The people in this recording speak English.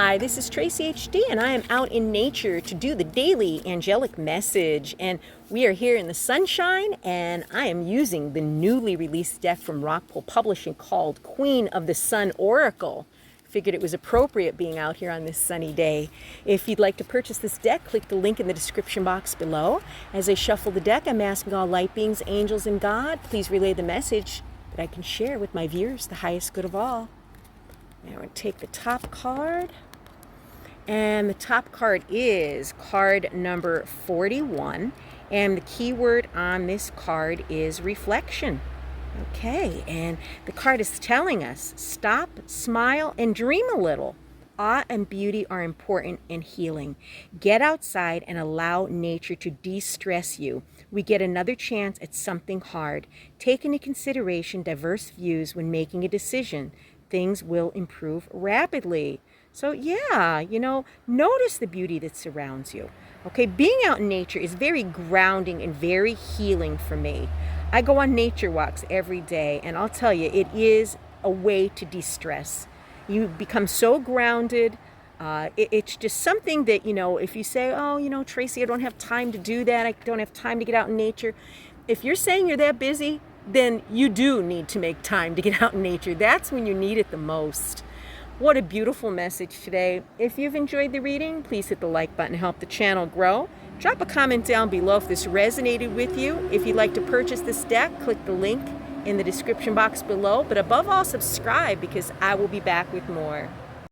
Hi, this is Tracy HD, and I am out in nature to do the daily angelic message. And we are here in the sunshine, and I am using the newly released deck from Rockpool Publishing called Queen of the Sun Oracle. Figured it was appropriate being out here on this sunny day. If you'd like to purchase this deck, click the link in the description box below. As I shuffle the deck, I'm asking all light beings, angels, and God, please relay the message that I can share with my viewers, the highest good of all. Now I'm going to take the top card. And the top card is card number 41. And the key word on this card is reflection. Okay, and the card is telling us, stop, smile, and dream a little. Awe and beauty are important in healing. Get outside and allow nature to de-stress you. We get another chance at something hard. Take into consideration diverse views when making a decision. Things will improve rapidly. So yeah, notice the beauty that surrounds you. Okay, being out in nature is very grounding and very healing for me. I go on nature walks every day, and I'll tell you, it is a way to de-stress. You become so grounded. It's just something that, if you say, oh, Tracy, I don't have time to do that. I don't have time to get out in nature. If you're saying you're that busy, then you do need to make time to get out in nature. That's when you need it the most. What a beautiful message today. If you've enjoyed the reading, please hit the like button to help the channel grow. Drop a comment down below if this resonated with you. If you'd like to purchase this deck, click the link in the description box below. But above all, subscribe, because I will be back with more.